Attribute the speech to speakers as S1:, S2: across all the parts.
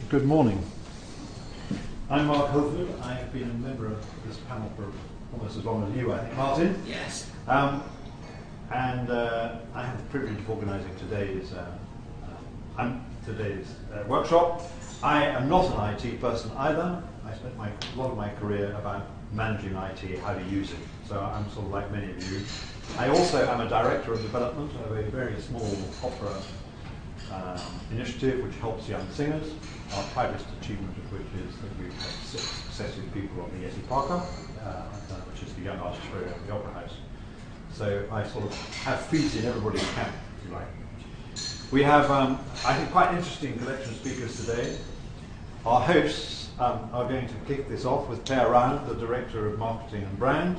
S1: Good morning. I'm Mark Holford. I've been a member of this panel for almost as long as you, I think, Martin.
S2: Yes.
S1: And I have the privilege of organising today's workshop. I am not an IT person either. I spent a lot of my career about managing IT, how to use it. So I'm sort of like many of you. I also am a director of development of a very small opera initiative which helps young singers. Our proudest achievement of which is that we've had 6 successive people on the Yeti Parker, which is the Young Artist Program at the Opera House. So I sort of have feet in everybody's camp, if you like. We have, I think, quite an interesting collection of speakers today. Our hosts are going to kick this off with Claire Round, the Director of Marketing and Brand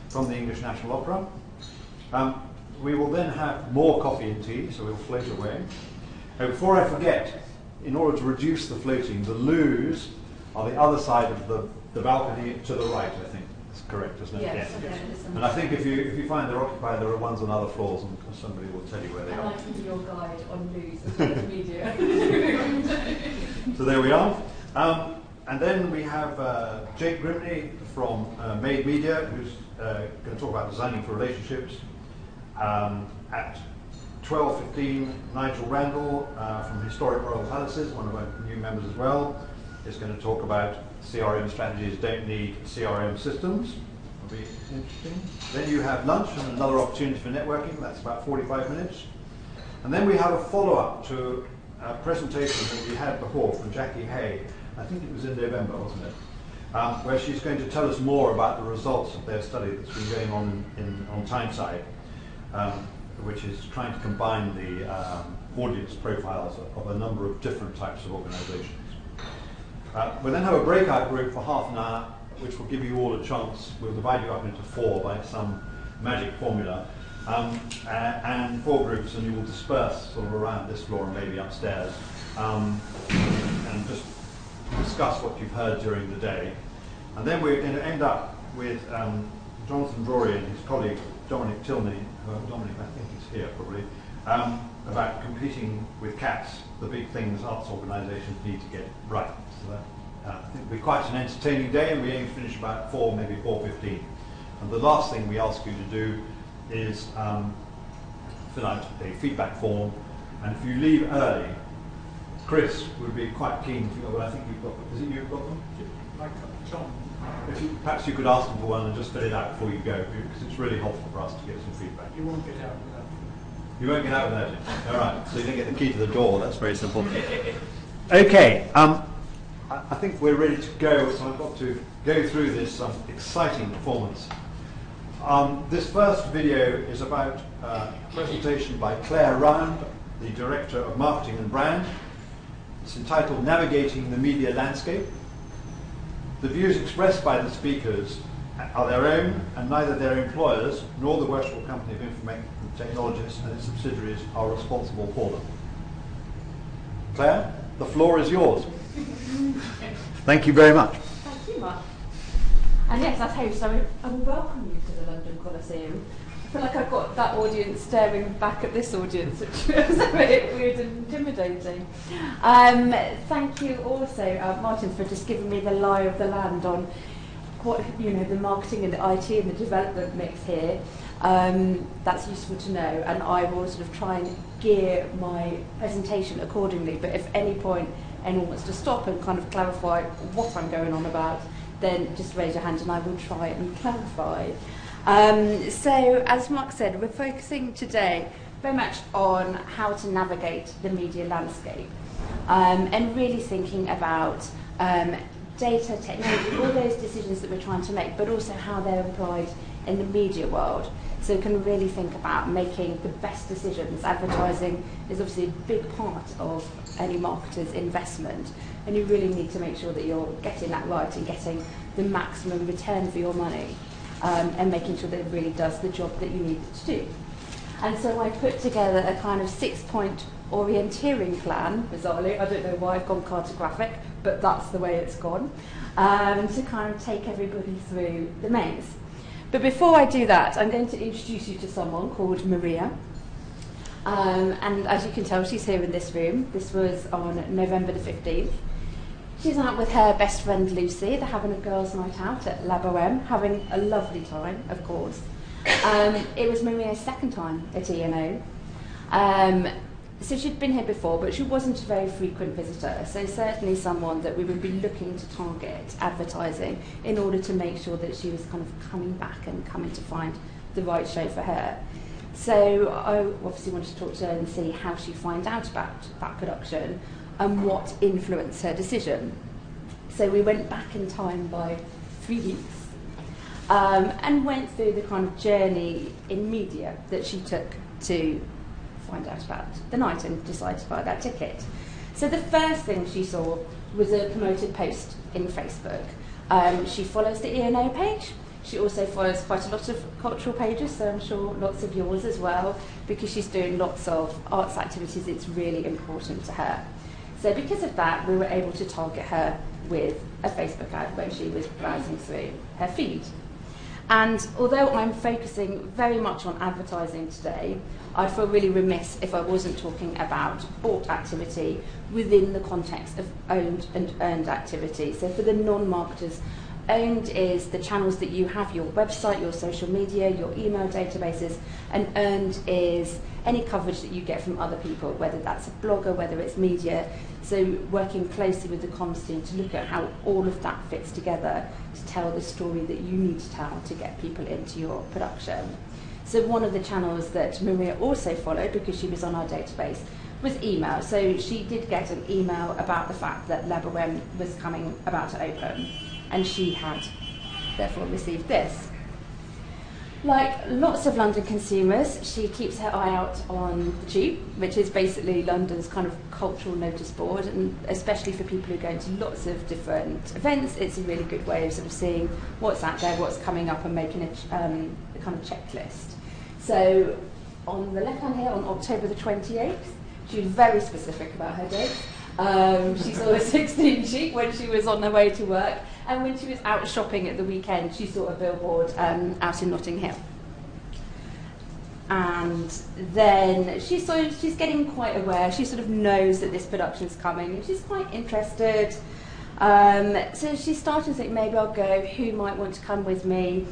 S1: from the English National Opera. We will then have more coffee and tea, so we'll float away. Before I forget, in order to reduce the floating, the loos are the other side of the balcony to the right, I think. That's correct, isn't it?
S3: Yes.
S1: Yes. And I think if you find they're occupied, there are ones on other floors, and somebody will tell you where they are.
S3: And I can be your guide on loos as well as media.
S1: So there we are. And then we have Jake Grimney from Made Media, who's going to talk about designing for relationships. At 12:15, Nigel Randall from Historic Royal Palaces, one of our new members as well, is going to talk about CRM strategies don't need CRM systems. That'll be interesting. Then you have lunch and another opportunity for networking. That's about 45 minutes. And then we have a follow-up to a presentation that we had before from Jackie Hay. I think it was in November, wasn't it? Where she's going to tell us more about the results of their study that's been going on on Tyneside. Which is trying to combine the audience profiles of a number of different types of organisations. We'll then have a breakout group for half an hour, which will give you all a chance. We'll divide you up into 4 by some magic formula, and 4 groups, and you will disperse sort of around this floor and maybe upstairs, and just discuss what you've heard during the day. And then we're going to end up with Jonathan Drury and his colleague Dominic Tilney. Dominic, I think, is here probably, about competing with cats, the big things arts organisations need to get right. So that, I think it'll be quite an entertaining day, and we aim to finish about 4, maybe 4:15. And the last thing we ask you to do is fill out a feedback form, and if you leave early, Chris would be quite keen to, well, I think you've got them. Is it you've got them?
S2: Like John.
S1: Perhaps you could ask them for one and just fill it out before you go, because it's really helpful for us to get some feedback.
S2: You won't get out without it.
S1: You won't get out without it. All right, so you don't get the key to the door. That's very simple. Okay, I think we're ready to go, so I've got to go through this exciting performance. This first video is about a presentation by Claire Round, the Director of Marketing and Brand. It's entitled Navigating the Media Landscape. The views expressed by the speakers are their own, and neither their employers nor the Worshipful Company of Information Technologists and its subsidiaries are responsible for them. Claire, the floor is yours. Thank you very much.
S3: Thank you, Mark. And yes, as host, I will welcome you to the London Coliseum. I feel like I've got that audience staring back at this audience, which feels a bit weird and intimidating. Thank you also, Martin, for just giving me the lie of the land on what, the marketing and the IT and the development mix here. That's useful to know, and I will sort of try and gear my presentation accordingly. But if at any point anyone wants to stop and kind of clarify what I'm going on about, then just raise your hand and I will try and clarify. So, as Mark said, we're focusing today very much on how to navigate the media landscape, and really thinking about data, technology, all those decisions that we're trying to make, but also how they're applied in the media world. So we can really think about making the best decisions. Advertising is obviously a big part of any marketer's investment, and you really need to make sure that you're getting that right and getting the maximum return for your money. And making sure that it really does the job that you need it to do. And so I put together a kind of 6-point orienteering plan, bizarrely. I don't know why I've gone cartographic, but that's the way it's gone, to kind of take everybody through the maze. But before I do that, I'm going to introduce you to someone called Maria. And as you can tell, she's here in this room. This was on November the 15th. She's out with her best friend Lucy. They're having a girls' night out at La Boheme, having a lovely time, of course. It was Maria's second time at E&O. So she'd been here before, but she wasn't a very frequent visitor. So certainly someone that we would be looking to target advertising in order to make sure that she was kind of coming back and coming to find the right show for her. So I obviously wanted to talk to her and see how she found out about that production and what influenced her decision. So we went back in time by 3 weeks and went through the kind of journey in media that she took to find out about the night and decide to buy that ticket. So the first thing she saw was a promoted post in Facebook. She follows the E&O page. She also follows quite a lot of cultural pages, so I'm sure lots of yours as well, because she's doing lots of arts activities. It's really important to her. So because of that, we were able to target her with a Facebook ad when she was browsing through her feed. And although I'm focusing very much on advertising today, I feel really remiss if I wasn't talking about bought activity within the context of owned and earned activity. So for the non-marketers, owned is the channels that you have, your website, your social media, your email databases, and earned is any coverage that you get from other people, whether that's a blogger, whether it's media. So working closely with the comms team to look at how all of that fits together to tell the story that you need to tell to get people into your production. So one of the channels that Maria also followed, because she was on our database, was email. So she did get an email about the fact that La Boheme was about to open, and she had therefore received this. Like lots of London consumers, she keeps her eye out on the Tube, which is basically London's kind of cultural notice board, and especially for people who go to lots of different events, it's a really good way of sort of seeing what's out there, what's coming up, and making a kind of checklist. So on the left hand here, on October the 28th, she was very specific about her dates. She saw a 16 sheet when she was on her way to work, and when she was out shopping at the weekend, she saw a billboard out in Notting Hill. And then she's getting quite aware. She sort of knows that this production's coming, and she's quite interested. So she's starting to think, maybe I'll go. Who might want to come with me?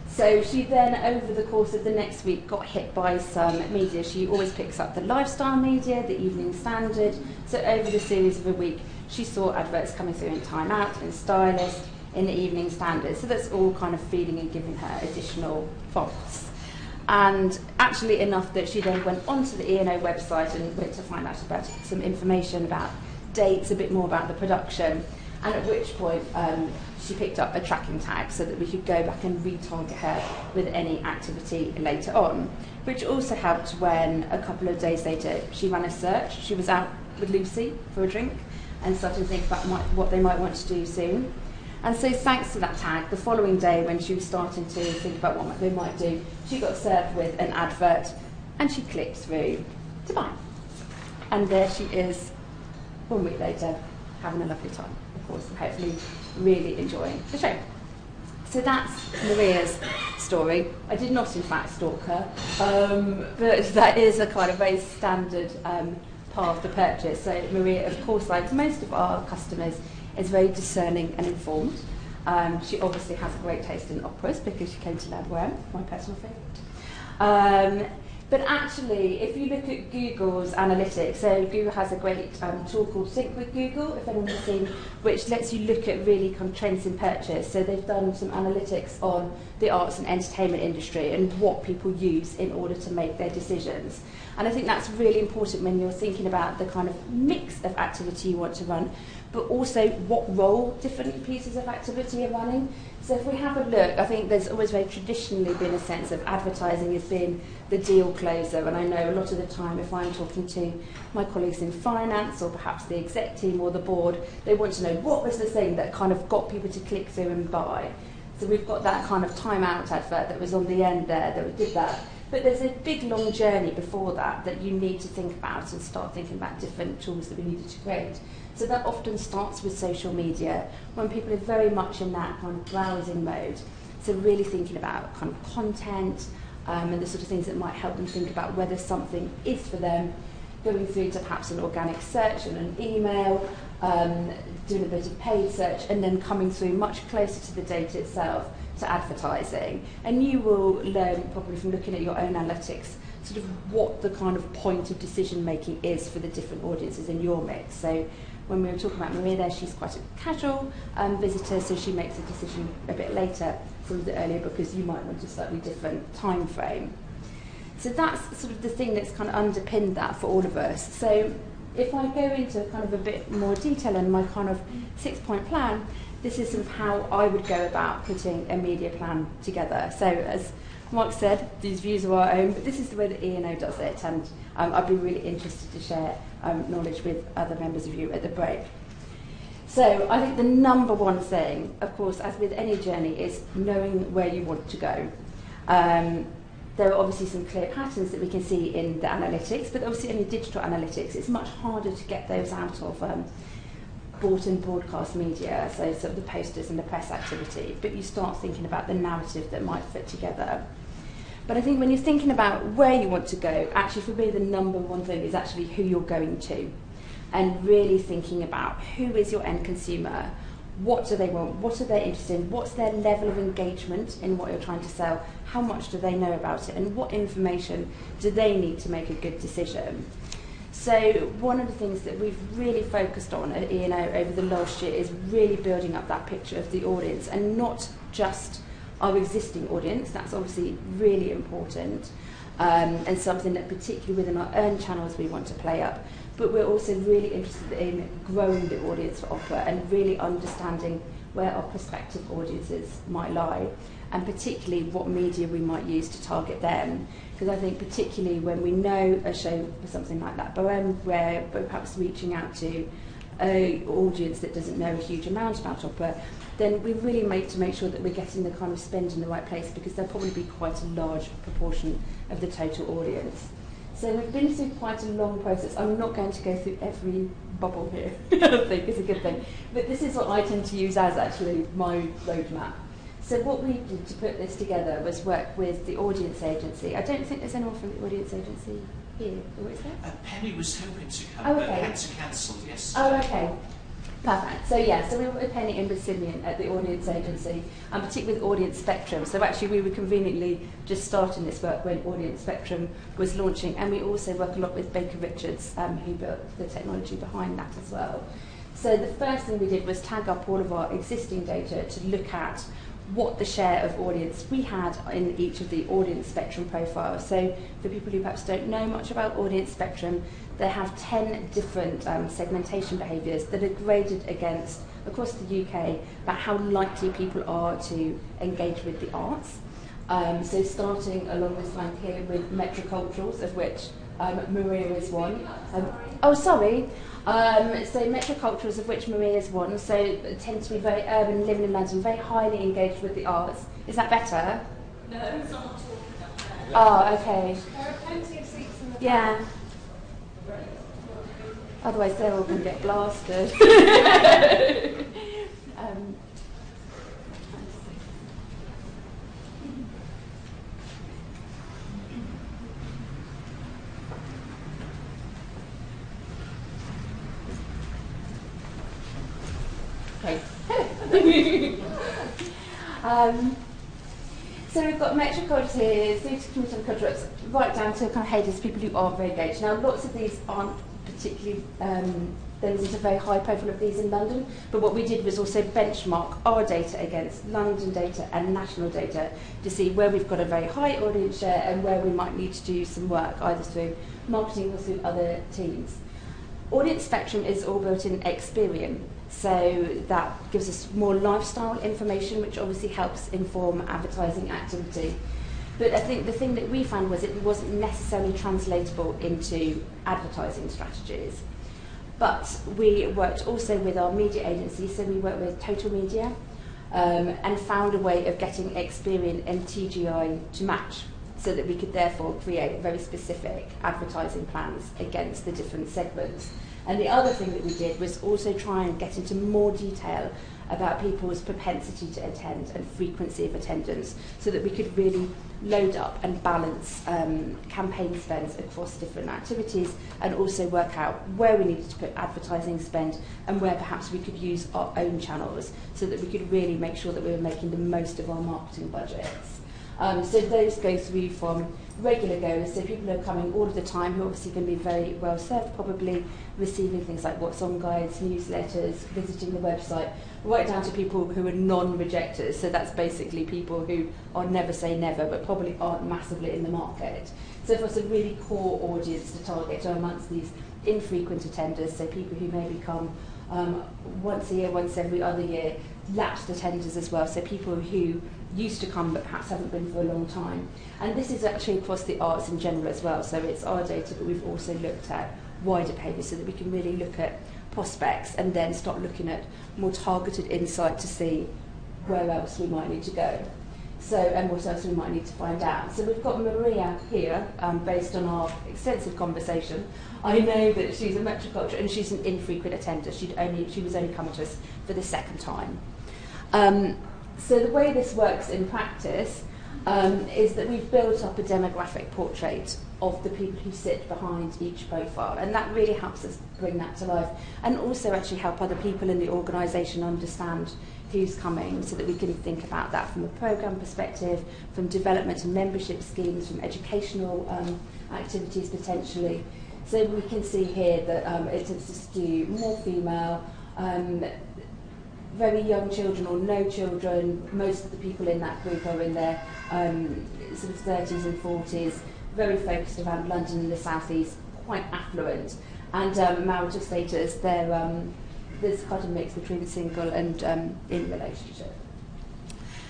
S3: So she then, over the course of the next week, got hit by some media. She always picks up the lifestyle media, the Evening Standard. So over the series of a week, she saw adverts coming through in Time Out, in Stylist, in the Evening Standard. So that's all kind of feeding and giving her additional fonts. And actually enough that she then went onto the E&O website and went to find out about some information about dates, a bit more about the production. And at which point she picked up a tracking tag so that we could go back and retarget her with any activity later on, which also helped when a couple of days later she ran a search. She was out with Lucy for a drink and started to think about what they might want to do soon. And so thanks to that tag, the following day when she was starting to think about what they might do, she got served with an advert and she clicked through to buy. And there she is 1 week later, having a lovely time, of course, and hopefully really enjoying the show. So that's Maria's story. I did not, in fact, stalk her, but that is a kind of very standard path to purchase. So Maria, of course, like most of our customers, is very discerning and informed. She obviously has a great taste in operas because she came to La Boheme, my personal favourite. But actually, if you look at Google's analytics, so Google has a great tool called Sync with Google, if anyone's seen, which lets you look at really kind of trends in purchase. So they've done some analytics on the arts and entertainment industry and what people use in order to make their decisions. And I think that's really important when you're thinking about the kind of mix of activity you want to run, but also what role different pieces of activity are running. So if we have a look, I think there's always very traditionally been a sense of advertising as being the deal closer, and I know a lot of the time if I'm talking to my colleagues in finance or perhaps the exec team or the board, they want to know what was the thing that kind of got people to click through and buy. So we've got that kind of Time Out advert that was on the end there that did that. But there's a big long journey before that that you need to think about and start thinking about different tools that we needed to create. So that often starts with social media, when people are very much in that kind of browsing mode. So really thinking about kind of content and the sort of things that might help them think about whether something is for them, going through to perhaps an organic search and an email, doing a bit of paid search, and then coming through much closer to the data itself to advertising. And you will learn probably from looking at your own analytics sort of what the kind of point of decision making is for the different audiences in your mix. So when we were talking about Maria there, she's quite a casual visitor, so she makes a decision a bit later from the earlier because you might want a slightly different time frame. So that's sort of the thing that's kind of underpinned that for all of us. So if I go into kind of a bit more detail in my kind of 6-point plan, this is sort of how I would go about putting a media plan together. So as Mark said, these views are our own, but this is the way that E&O does it, and I'd be really interested to share knowledge with other members of you at the break. So I think the number one thing, of course, as with any journey, is knowing where you want to go. There are obviously some clear patterns that we can see in the analytics, but obviously in digital analytics, it's much harder to get those out of bought and broadcast media, so sort of the posters and the press activity, but you start thinking about the narrative that might fit together. But I think when you're thinking about where you want to go, actually for me the number one thing is actually who you're going to, and really thinking about who is your end consumer, what do they want, what are they interested in, what's their level of engagement in what you're trying to sell, how much do they know about it, and what information do they need to make a good decision. So one of the things that we've really focused on at E&O over the last year is really building up that picture of the audience, and not just our existing audience. That's obviously really important, and something that particularly within our earned channels we want to play up. But we're also really interested in growing the audience for Opera and really understanding where our prospective audiences might lie, and particularly what media we might use to target them. Because I think particularly when we know a show for something like that, where we're perhaps reaching out to an audience that doesn't know a huge amount about Opera, then we really make sure that we're getting the kind of spend in the right place, because there'll probably be quite a large proportion of the total audience. So we've been through quite a long process. I'm not going to go through every bubble here, I think is a good thing. But this is what I tend to use as actually my roadmap. So what we did to put this together was work with the audience agency. I don't think there's anyone from the audience agency here. Or is there?
S4: Penny was hoping to come,
S3: but
S4: had to cancel yesterday.
S3: Oh, okay. Perfect. So yeah, so we were with Penny and with Simeon at the audience agency, and particularly with Audience Spectrum. So actually we were conveniently just starting this work when Audience Spectrum was launching, and we also work a lot with Baker Richards, who built the technology behind that as well. So the first thing we did was tag up all of our existing data to look at what the share of audience we had in each of the Audience Spectrum profiles. So for people who perhaps don't know much about Audience Spectrum, they have 10 different segmentation behaviours that are graded against, across the UK, about how likely people are to engage with the arts. So starting along this line here with metroculturals, of which Maria is one. So metroculturals, of which Maria is one, so tend to be very urban, living in London, very highly engaged with the arts. Is that better?
S5: No, it's not talking about that.
S3: Oh, okay.
S5: There are plenty of seats in the
S3: Yeah. Otherwise they're all going to get blasted. Okay. So we've got metrocultures here, through to community cultures, right down to kind of headers, people who are very engaged. Now, lots of these aren't particularly, there isn't a very high profile of these in London, but what we did was also benchmark our data against London data and national data to see where we've got a very high audience share and where we might need to do some work, either through marketing or through other teams. Audience Spectrum is all built in Experian, so that gives us more lifestyle information, which obviously helps inform advertising activity. But I think the thing that we found was it wasn't necessarily translatable into advertising strategies. But we worked also with our media agency, so we worked with Total Media, and found a way of getting Experian and TGI to match, so that we could therefore create very specific advertising plans against the different segments. And the other thing that we did was also try and get into more detail about people's propensity to attend and frequency of attendance, so that we could really load up and balance campaign spends across different activities, and also work out where we needed to put advertising spend and where perhaps we could use our own channels, so that we could really make sure that we were making the most of our marketing budgets. So those go through from regular goers, so people who are coming all of the time, who are obviously going to be very well served, probably receiving things like what's on guides, newsletters, visiting the website, right down to people who are non-rejectors. So that's basically people who are never say never, but probably aren't massively in the market. So for us, a really core audience to target are amongst these infrequent attenders, so people who maybe come once a year, once every other year, lapsed attenders as well, so people who used to come but perhaps haven't been for a long time. And this is actually across the arts in general as well, so it's our data, but we've also looked at wider behaviour, so that we can really look at prospects and then start looking at more targeted insight to see where else we might need to go. So, and what else we might need to find out. So we've got Maria here, based on our extensive conversation. I know that she's a metroculture and she's an infrequent attender. She was only coming to us for the second time. So the way this works in practice is that we've built up a demographic portrait of the people who sit behind each profile, and that really helps us bring that to life, and also actually help other people in the organisation understand who's coming, so that we can think about that from a programme perspective, from development and membership schemes, from educational activities potentially. So we can see here that it tends to skew more female, very young children or no children. Most of the people in that group are in their sort of 30s and 40s, very focused around London and the South East, quite affluent. And marital status, there's quite a mix between single and in relationship.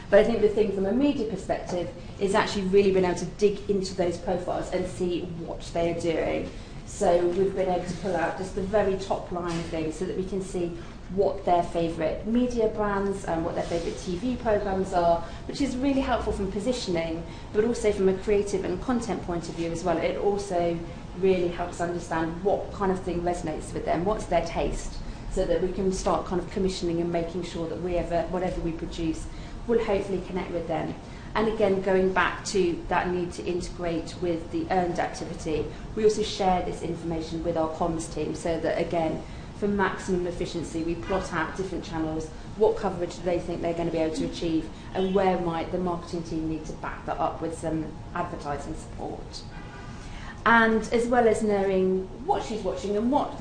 S3: But I think the thing from a media perspective is actually really being able to dig into those profiles and see what they are doing. So we've been able to pull out just the very top line things, so that we can see what their favourite media brands and what their favourite TV programmes are, which is really helpful from positioning, but also from a creative and content point of view as well. It also really helps understand what kind of thing resonates with them, what's their taste, so that we can start kind of commissioning and making sure that whatever we produce will hopefully connect with them. And again, going back to that need to integrate with the earned activity, we also share this information with our comms team, so that again, for maximum efficiency, we plot out different channels, what coverage do they think they're going to be able to achieve, and where might the marketing team need to back that up with some advertising support. And as well as knowing what she's watching and what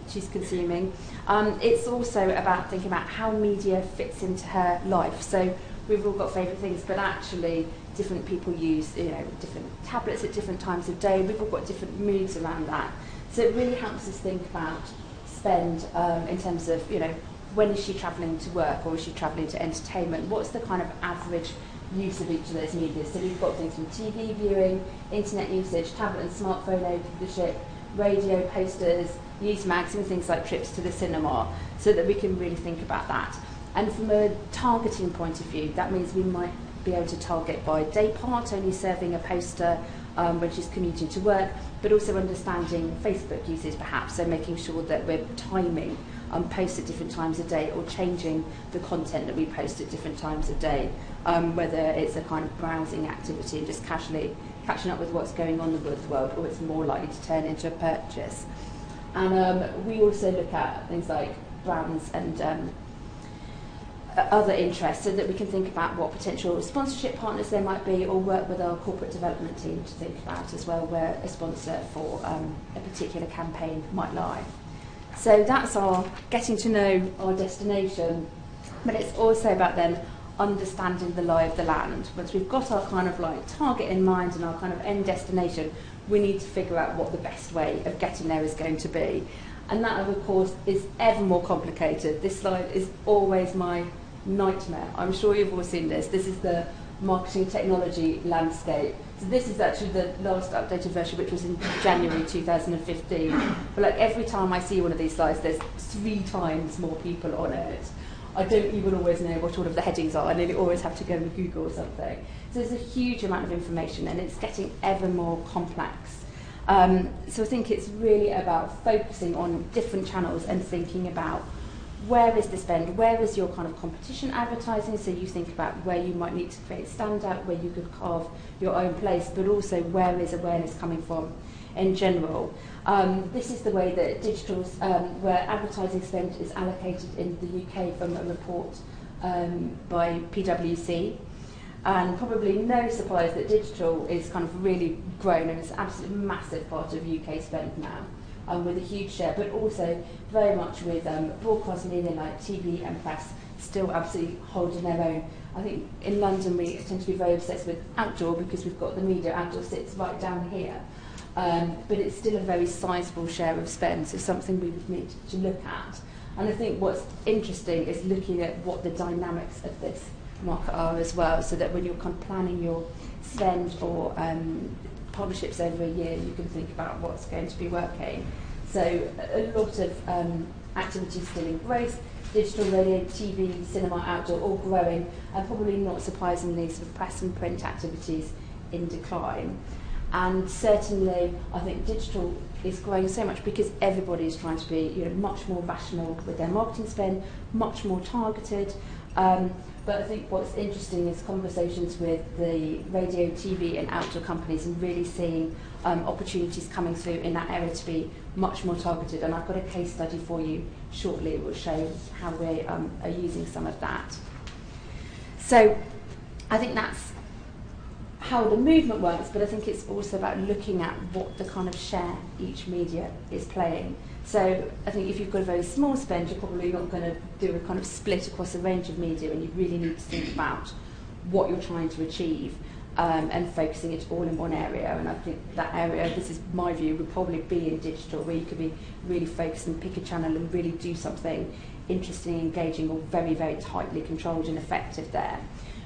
S3: she's consuming, it's also about thinking about how media fits into her life. So we've all got favourite things, but actually different people use different tablets at different times of day. We've all got different moods around that. So it really helps us think about spend in terms of, when is she travelling to work or is she travelling to entertainment? What's the kind of average use of each of those media? So we've got things from TV viewing, internet usage, tablet and smartphone ownership, radio, posters, news magazines, things like trips to the cinema, so that we can really think about that. And from a targeting point of view, that means we might be able to target by day part, only serving a poster when she's commuting to work, but also understanding Facebook usage perhaps, so making sure that we're timing posts at different times of day, or changing the content that we post at different times of day, whether it's a kind of browsing activity and just casually catching up with what's going on in the world, or it's more likely to turn into a purchase. And we also look at things like brands and other interests, so that we can think about what potential sponsorship partners there might be, or work with our corporate development team to think about as well where a sponsor for a particular campaign might lie. So that's our getting to know our destination, but it's also about then understanding the lie of the land. Once we've got our kind of like target in mind and our kind of end destination, we need to figure out what the best way of getting there is going to be. And that, of course, is ever more complicated. This slide is always my nightmare. I'm sure you've all seen this. This is the marketing technology landscape. So this is actually the last updated version, which was in January 2015. But like every time I see one of these slides, there's 3 times more people on it. I don't even always know what all of the headings are. I nearly always have to go and Google something. So there's a huge amount of information, and it's getting ever more complex. So I think it's really about focusing on different channels and thinking about where is the spend, where is your kind of competition advertising, so you think about where you might need to create standout, where you could carve your own place, but also where is awareness coming from in general. This is the way that where advertising spend is allocated in the UK from a report by PwC. And probably no surprise that digital is kind of really grown and it's an absolutely massive part of UK spend now, with a huge share, but also very much with broadcast media like TV and press still absolutely holding their own. I think in London we tend to be very obsessed with outdoor because we've got the media. Outdoor sits right down here, but it's still a very sizable share of spend, so something we would need to look at. And I think what's interesting is looking at what the dynamics of this market are as well, so that when you're kind of planning your spend or partnerships over a year, you can think about what's going to be working. So a lot of activities still in growth, digital, radio, TV, cinema, outdoor, all growing, and probably not surprisingly sort of press and print activities in decline. And certainly I think digital is growing so much because everybody is trying to be much more rational with their marketing spend, much more targeted. But I think what's interesting is conversations with the radio, TV and outdoor companies and really seeing opportunities coming through in that area to be much more targeted. And I've got a case study for you shortly. It will show how we are using some of that. So I think that's how the movement works, but I think it's also about looking at what the kind of share each media is playing. So I think if you've got a very small spend, you're probably not going to do a kind of split across a range of media, and you really need to think about what you're trying to achieve and focusing it all in one area. And I think that area, this is my view, would probably be in digital, where you could be really focused and pick a channel and really do something interesting, engaging, or very, very tightly controlled and effective there.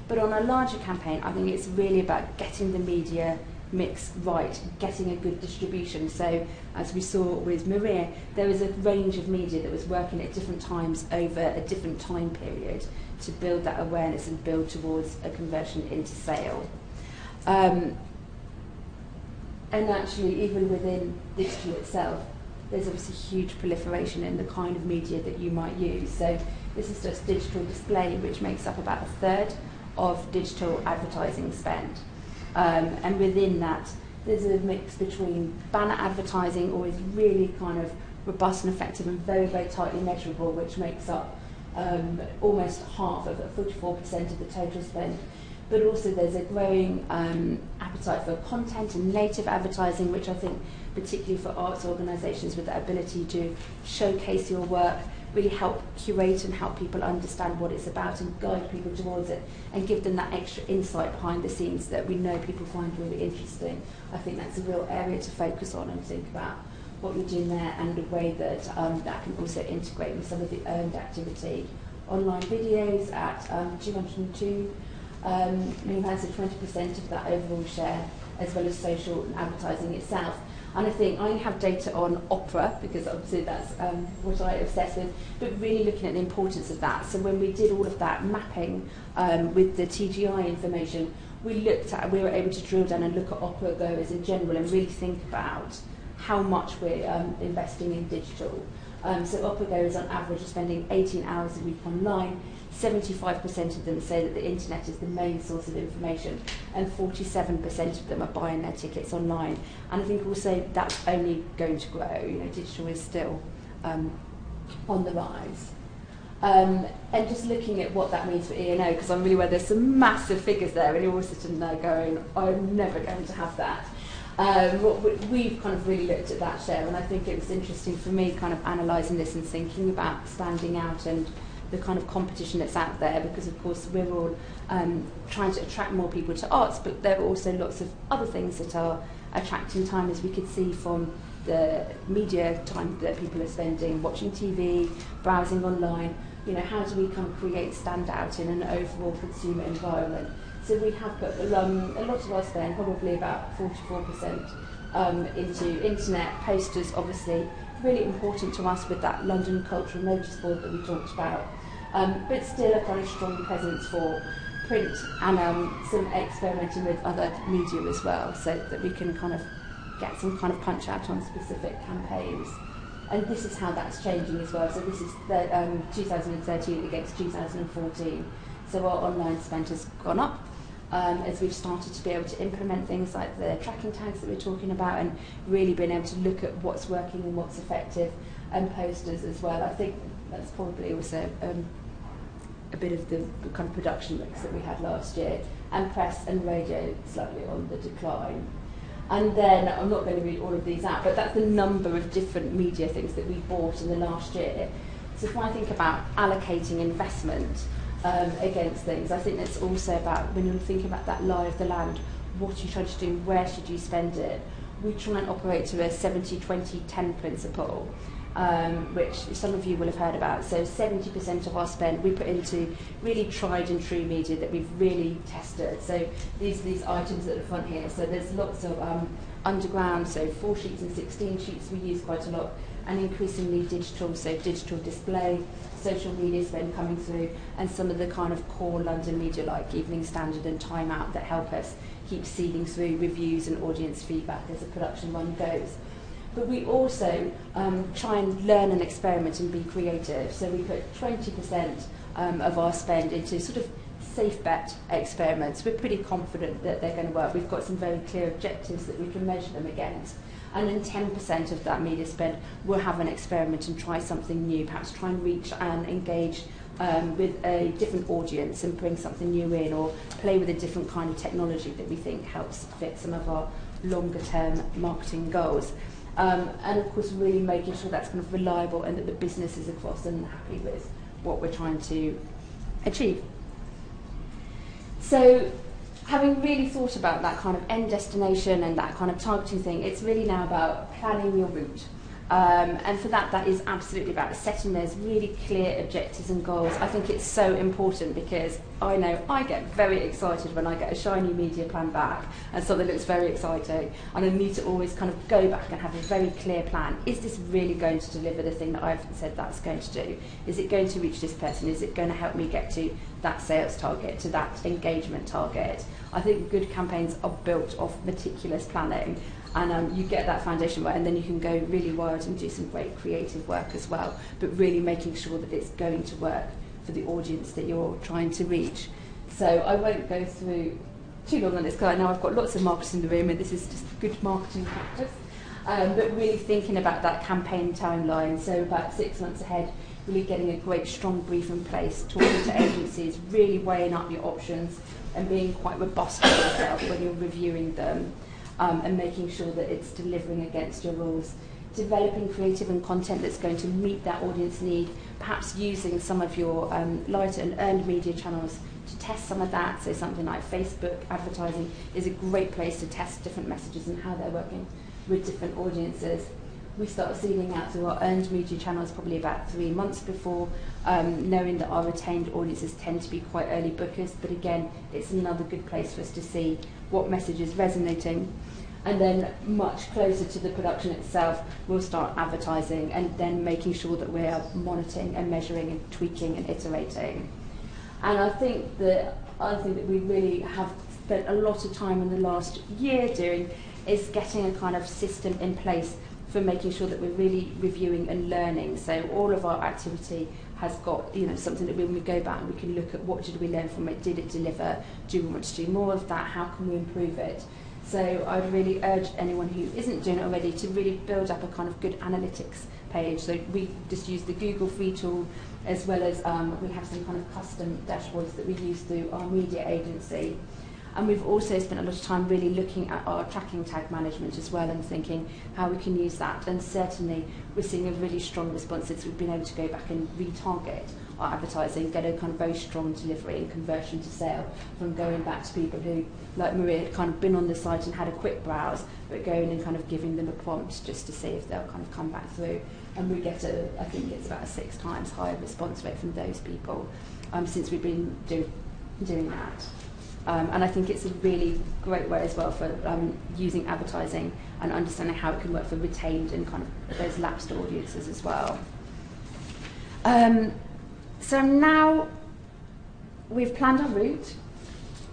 S3: But on a larger campaign, I think it's really about getting the media mix right, getting a good distribution. So as we saw with Maria, there was a range of media that was working at different times over a different time period to build that awareness and build towards a conversion into sale. And actually, even within digital itself, there's obviously huge proliferation in the kind of media that you might use. So this is just digital display, which makes up about a third of digital advertising spend. And within that, there's a mix between banner advertising, always really kind of robust and effective and very, very tightly measurable, which makes up almost half of it, 44% of the total spend. But also there's a growing appetite for content and native advertising, which I think particularly for arts organisations with the ability to showcase your work, really help curate and help people understand what it's about and guide people towards it and give them that extra insight behind the scenes that we know people find really interesting. I think that's a real area to focus on and think about what you're doing there, and the way that that can also integrate with some of the earned activity. Online videos at 202 million pounds, so 20% of that overall share, as well as social advertising itself. And I think I have data on opera, because obviously that's what I obsess with, but really looking at the importance of that. So when we did all of that mapping with the TGI information, we were able to drill down and look at opera goers in general and really think about how much we're investing in digital. So opera goers on average are spending 18 hours a week online. 75% of them say that the internet is the main source of information, and 47% of them are buying their tickets online. And I think also that's only going to grow. Digital is still on the rise. And just looking at what that means for E&O, because I'm really aware there's some massive figures there, and you're all sitting there going, I'm never going to have that. We've kind of really looked at that share, and I think it was interesting for me kind of analysing this and thinking about standing out and the kind of competition that's out there, because of course we're all trying to attract more people to arts, but there are also lots of other things that are attracting time, as we could see from the media time that people are spending watching TV, browsing online. How do we kind of create standout in an overall consumer environment? So we have put a lot of our spend, probably about 44%, into internet, posters, obviously really important to us with that London Cultural Notice Board that we talked about, but still a kind of strong presence for print and some experimenting with other media as well, so that we can kind of get some kind of punch out on specific campaigns. And this is how that's changing as well. So this is the 2013 against 2014. So our online spend has gone up as we've started to be able to implement things like the tracking tags that we're talking about, and really being able to look at what's working and what's effective, and posters as well. I think that's probably also a bit of the kind of production mix that we had last year, and press and radio slightly on the decline. And then, I'm not going to read all of these out, but that's the number of different media things that we bought in the last year. So if I think about allocating investment against things, I think that's also about, when you're thinking about that lie of the land, what are you trying to do, where should you spend it? We try and operate to a 70-20-10 principle, which some of you will have heard about. So 70% of our spend we put into really tried and true media that we've really tested. So these items at the front here. So there's lots of underground, so 4 sheets and 16 sheets we use quite a lot, and increasingly digital, so digital display, social media spend coming through, and some of the kind of core London media like Evening Standard and Time Out that help us keep seeding through reviews and audience feedback as the production run goes. But we also try and learn and experiment and be creative. So we put 20% of our spend into sort of safe bet experiments. We're pretty confident that they're going to work. We've got some very clear objectives that we can measure them against. And then 10% of that media spend will have an experiment and try something new, perhaps try and reach and engage with a different audience and bring something new in, or play with a different kind of technology that we think helps fit some of our longer term marketing goals. And of course really making sure that's kind of reliable and that the business is across and happy with what we're trying to achieve. So having really thought about that kind of end destination and that kind of targeting thing, it's really now about planning your route. And for that is absolutely about setting those really clear objectives and goals. I think it's so important, because I know I get very excited when I get a shiny media plan back and something looks very exciting, and I need to always kind of go back and have a very clear plan. Is this really going to deliver the thing that I've said that's going to do? Is it going to reach this person? Is it going to help me get to that sales target, to that engagement target? I think good campaigns are built off meticulous planning, and you get that foundation right, and then you can go really wild and do some great creative work as well, but really making sure that it's going to work for the audience that you're trying to reach. So I won't go through too long on this, because I know I've got lots of marketers in the room and this is just good marketing practice, but really thinking about that campaign timeline. So about 6 months ahead, really getting a great strong brief in place, talking to agencies, really weighing up your options and being quite robust with yourself when you're reviewing them. And making sure that it's delivering against your rules. Developing creative and content that's going to meet that audience need, perhaps using some of your lighter and earned media channels to test some of that. So something like Facebook advertising is a great place to test different messages and how they're working with different audiences. We start seeding out through our earned media channels probably about 3 months before, knowing that our retained audiences tend to be quite early bookers, but again, it's another good place for us to see what message is resonating. And then much closer to the production itself, we'll start advertising and then making sure that we are monitoring and measuring and tweaking and iterating. And I think the other thing that we really have spent a lot of time in the last year doing is getting a kind of system in place for making sure that we're really reviewing and learning. So all of our activity has got, something that when we go back, we can look at what did we learn from it, did it deliver, do we want to do more of that, how can we improve it? So I'd really urge anyone who isn't doing it already to really build up a kind of good analytics page. So we just use the Google Free tool, as well as we have some kind of custom dashboards that we use through our media agency. And we've also spent a lot of time really looking at our tracking tag management as well, and thinking how we can use that. And certainly we're seeing a really strong response since we've been able to go back and retarget our advertising, get a kind of very strong delivery and conversion to sale from going back to people who, like Maria, had kind of been on the site and had a quick browse, but going and kind of giving them a prompt just to see if they'll kind of come back through. And we get I think it's about a 6 times higher response rate from those people since we've been doing that. And I think it's a really great way as well for using advertising and understanding how it can work for retained and kind of those lapsed audiences as well. So now we've planned our route,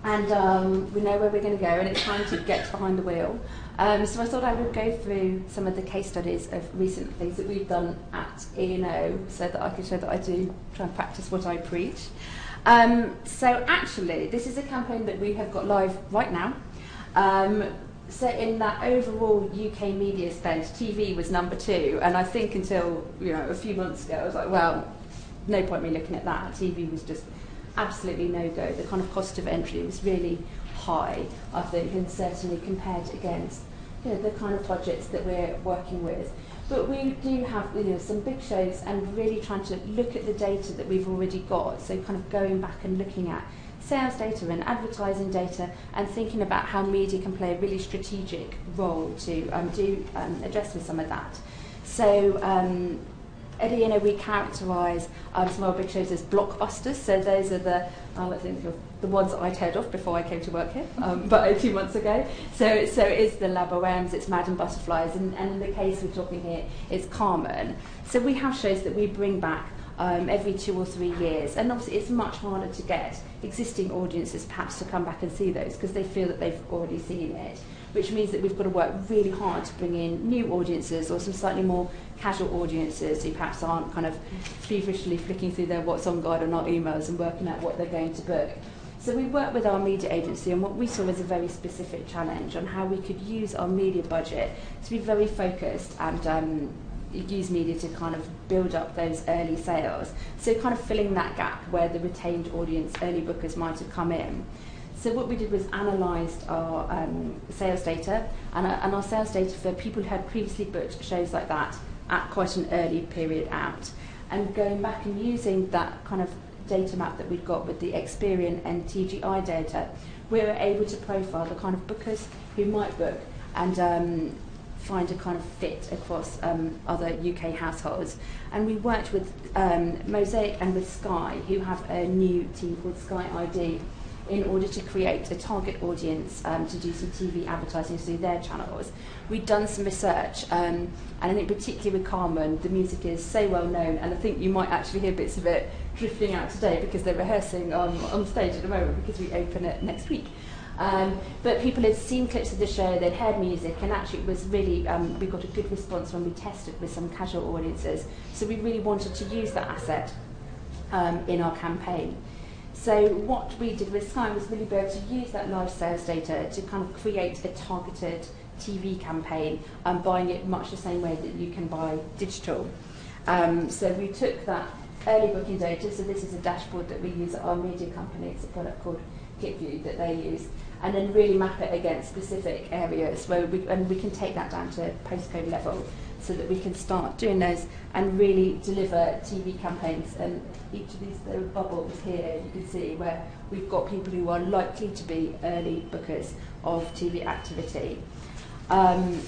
S3: and we know where we're going to go, and it's time to get behind the wheel So I thought I would go through some of the case studies of recent things that we've done at E&O so that I can show that I do try and practice what I preach. So actually, this is a campaign that we have got live right now. So in that overall UK media spend, TV was number 2, and I think until a few months ago, I was like, well, no point me looking at that. TV was just absolutely no-go. The kind of cost of entry was really high, I think, and certainly compared against the kind of budgets that we're working with. But we do have some big shows and really trying to look at the data that we've already got, so kind of going back and looking at sales data and advertising data and thinking about how media can play a really strategic role to address with some of that. So at E&O we characterise some of our big shows as blockbusters, so those are I think the ones that I'd heard of before I came to work here, but a few months ago. So it's the Laborems, it's Madame Butterflies, and in the case we're talking here, it's Carmen. So we have shows that we bring back every 2 or 3 years, and obviously it's much harder to get existing audiences perhaps to come back and see those because they feel that they've already seen it, which means that we've got to work really hard to bring in new audiences or some slightly more casual audiences who perhaps aren't kind of feverishly flicking through their what's on guide on our emails and working out what they're going to book. So we worked with our media agency on what we saw as a very specific challenge on how we could use our media budget to be very focused and use media to kind of build up those early sales. So kind of filling that gap where the retained audience, early bookers might have come in. So what we did was analysed our sales data and our sales data for people who had previously booked shows like that at quite an early period out, and going back and using that kind of data map that we've got with the Experian and TGI data, we were able to profile the kind of bookers who might book and find a kind of fit across other UK households. And we worked with Mosaic and with Sky, who have a new team called Sky ID, in order to create a target audience to do some TV advertising through their channels. We'd done some research, and in particular with Carmen, the music is so well known, and I think you might actually hear bits of it drifting out today because they're rehearsing on stage at the moment because we open it next week. But people had seen clips of the show, they'd heard music, and actually it was really, we got a good response when we tested with some casual audiences. So we really wanted to use that asset in our campaign. So what we did with Sky was really be able to use that live sales data to kind of create a targeted TV campaign and buying it much the same way that you can buy digital. So we took that early booking data, so this is a dashboard that we use at our media company, it's a product called KitView that they use, and then really map it against specific areas where we can take that down to postcode level so that we can start doing those and really deliver TV campaigns. And each of these little bubbles here you can see where we've got people who are likely to be early bookers of TV activity. And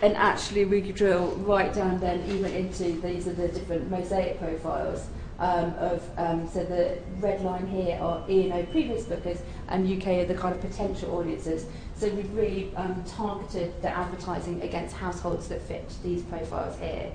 S3: actually we could drill right down then even into these are the different Mosaic profiles so the red line here are E&O previous bookers and UK are the kind of potential audiences. So we've really targeted the advertising against households that fit these profiles here.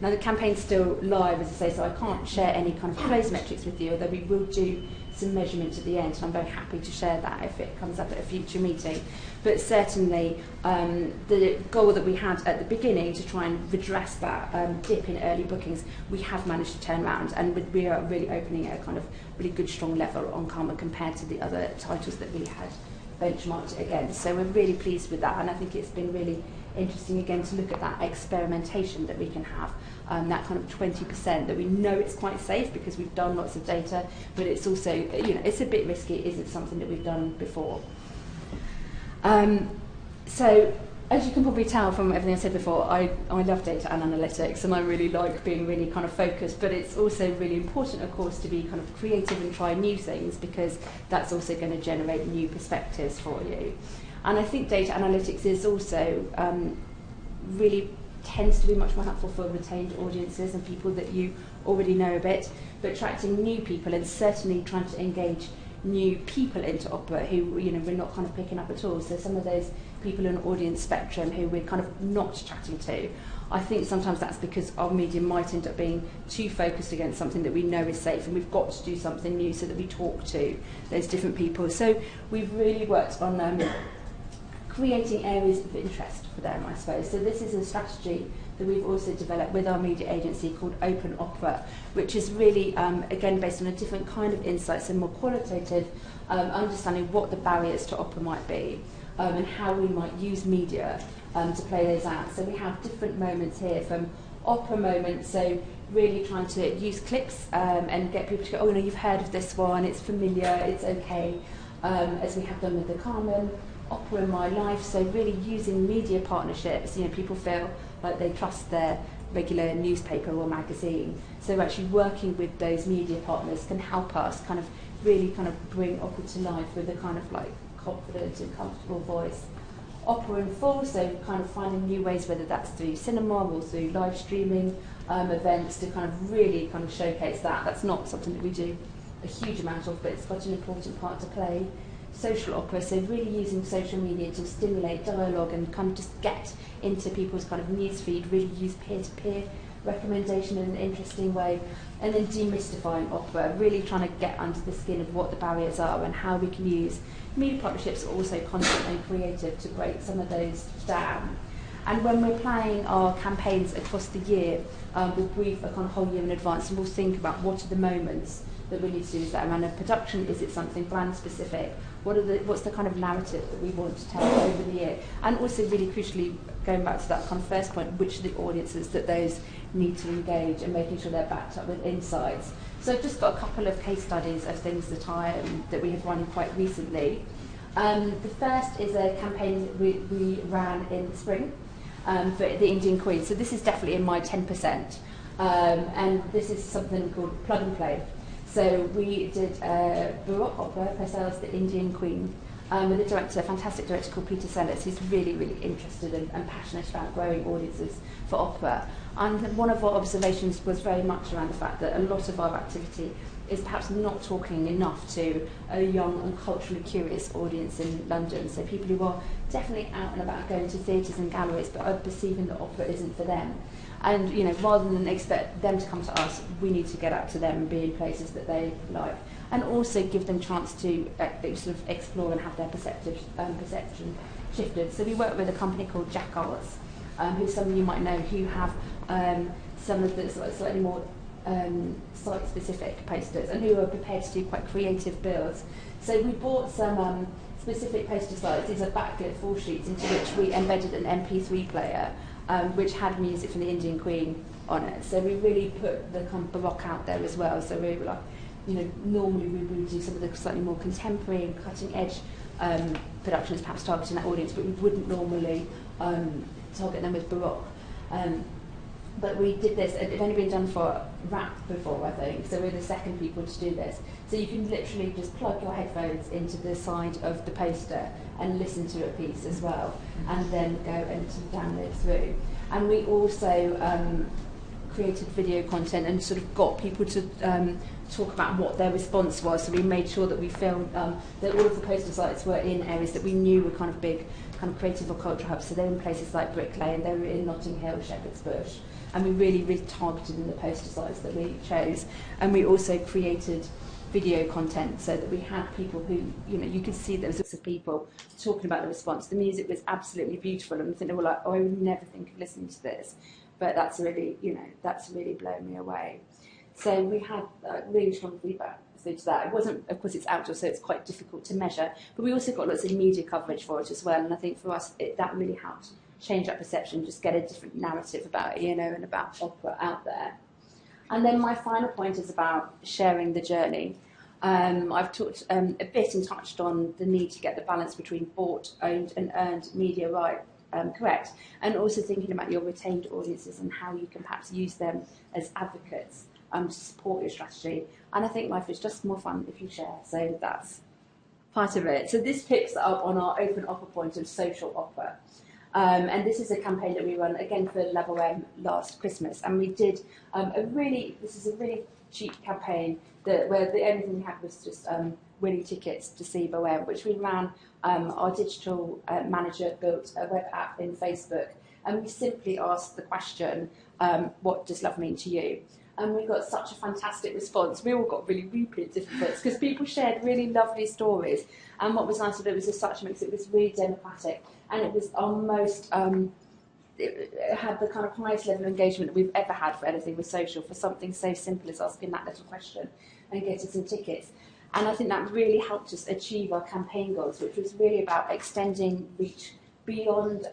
S3: Now the campaign's still live, as I say, so I can't share any kind of close metrics with you, although we will do some measurement at the end, and I'm very happy to share that if it comes up at a future meeting. But certainly the goal that we had at the beginning to try and redress that dip in early bookings, we have managed to turn around, and we are really opening at a kind of really good strong level on Karma compared to the other titles that we had benchmarked against. So we're really pleased with that, and I think it's been really interesting again to look at that experimentation that we can have, that kind of 20% that we know it's quite safe because we've done lots of data, but it's also, it's a bit risky. Is it something that we've done before? So as you can probably tell from everything I said before, I love data and analytics, and I really like being really kind of focused, but it's also really important, of course, to be kind of creative and try new things, because that's also going to generate new perspectives for you. And I think data analytics is also really tends to be much more helpful for retained audiences and people that you already know a bit, but attracting new people and certainly trying to engage new people into Opera who we're not kind of picking up at all. So some of those people in audience spectrum who we're kind of not chatting to, I think sometimes that's because our media might end up being too focused against something that we know is safe, and we've got to do something new so that we talk to those different people. So we've really worked on creating areas of interest for them, I suppose. So this is a strategy that we've also developed with our media agency called Open Opera, which is really, again, based on a different kind of insights and more qualitative understanding what the barriers to opera might be and how we might use media to play those out. So we have different moments here, from opera moments, so really trying to use clips and get people to go, oh, you've heard of this one, it's familiar, it's okay, as we have done with the Carmen, Opera in My Life, so really using media partnerships. People feel like they trust their regular newspaper or magazine, so actually working with those media partners can help us really bring opera to life with a confident and comfortable voice. Opera in full, so finding new ways, whether that's through cinema or through live streaming events, to really showcase that. That's not something that we do a huge amount of, but it's got an important part to play. Social opera, so really using social media to stimulate dialogue and just get into people's news feed, really use peer-to-peer recommendation in an interesting way. And then demystifying opera, really trying to get under the skin of what the barriers are and how we can use media partnerships, but also content and creative, to break some of those down. And when we're planning our campaigns across the year, we'll brief a whole year in advance, and we'll think about what are the moments that we need to do. Is that around a production? Is it something brand specific? What's the narrative that we want to tell over the year? And also, really crucially, going back to that first point, which are the audiences that those need to engage, and making sure they're backed up with insights. So I've just got a couple of case studies of things that we have run quite recently. The first is a campaign that we ran in the spring for the Indian Queen. So this is definitely in my 10%. And this is something called Plug and Play. So we did a Baroque opera, Purcell's The Indian Queen, with a director, a fantastic director called Peter Sellers, who's really, really interested and passionate about growing audiences for opera. And one of our observations was very much around the fact that a lot of our activity is perhaps not talking enough to a young and culturally curious audience in London. So people who are definitely out and about going to theatres and galleries, but are perceiving that opera isn't for them. And rather than expect them to come to us, we need to get out to them and be in places that they like, and also give them chance to explore and have their perception shifted. So we work with a company called Jack Arts, who some of you might know, who have some of the slightly more site-specific posters, and who are prepared to do quite creative builds. So we bought some specific poster slides. These are backlit full sheets into which we embedded an MP3 player, which had music from the Indian Queen on it. So we really put the Baroque out there as well. So we were like, normally we would do some of the slightly more contemporary and cutting-edge productions, perhaps targeting that audience, but we wouldn't normally target them with Baroque. But we did this, it's only been done for rap before, I think, so we're the second people to do this. So you can literally just plug your headphones into the side of the poster and listen to a piece as well, and then go and download through. And we also created video content and got people to talk about what their response was. So we made sure that we filmed that all of the poster sites were in areas that we knew were big creative or cultural hubs. So they were in places like Brick Lane, they were in Notting Hill, Shepherd's Bush, and we really targeted in the poster sites that we chose. And we also created video content so that we had people who, you could see there was lots of people talking about the response. The music was absolutely beautiful, and I think they were like, oh, I would never think of listening to this, but that's really blown me away. So we had really strong feedback to that. It wasn't, of course, it's outdoor, so it's quite difficult to measure, but we also got lots of media coverage for it as well, and I think for us that really helped change that perception, just get a different narrative about it, and about opera out there. And then my final point is about sharing the journey. I've talked a bit and touched on the need to get the balance between bought, owned and earned media right correct, and also thinking about your retained audiences and how you can perhaps use them as advocates to support your strategy. And I think life is just more fun if you share, so that's part of it. So this picks up on our open opera point of social opera. And this is a campaign that we run again for La Bohème last Christmas, and we did this is a really cheap campaign where the only thing we had was just winning tickets to see Bohème, which we ran. Our digital manager built a web app in Facebook, and we simply asked the question, what does love mean to you? and we got such a fantastic response. We all got really weepy at different bits because people shared really lovely stories. And what was nice was it was such a mix. It was really democratic, and it was our most. It had the kind of highest level of engagement that we've ever had for anything with social, for something so simple as asking that little question and getting some tickets. And I think that really helped us achieve our campaign goals, which was really about extending reach beyond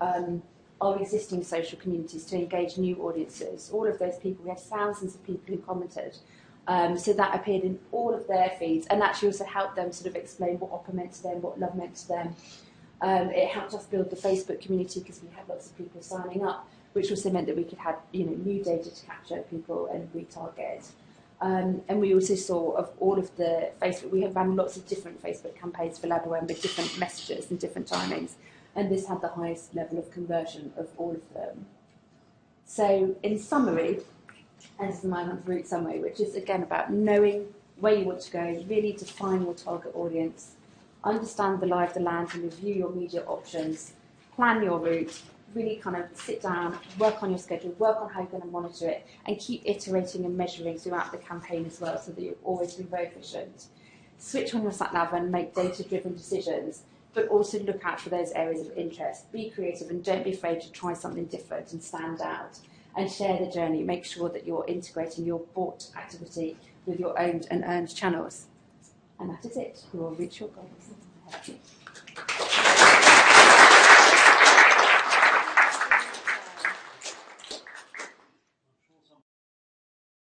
S3: our existing social communities to engage new audiences. All of those people, we had thousands of people who commented. So that appeared in all of their feeds, and actually also helped them sort of explain what opera meant to them, what love meant to them. It helped us build the Facebook community because we had lots of people signing up, which also meant that we could have new data to capture people and retarget. And we also saw of all of the Facebook, we have run lots of different Facebook campaigns for LabOM with different messages and different timings, and this had the highest level of conversion of all of them. So in summary, and this is my route summary, which is again about knowing where you want to go, really define your target audience, understand the lie of the land and review your media options, plan your route, really kind of sit down, work on your schedule, work on how you're going to monitor it, and keep iterating and measuring throughout the campaign as well so that you're always being very efficient. Switch on your sat nav and make data-driven decisions, but also look out for those areas of interest. Be creative and don't be afraid to try something different and stand out. And share the journey. Make sure that you're integrating your bought activity with your owned and earned channels. And that is it. You will reach your goals.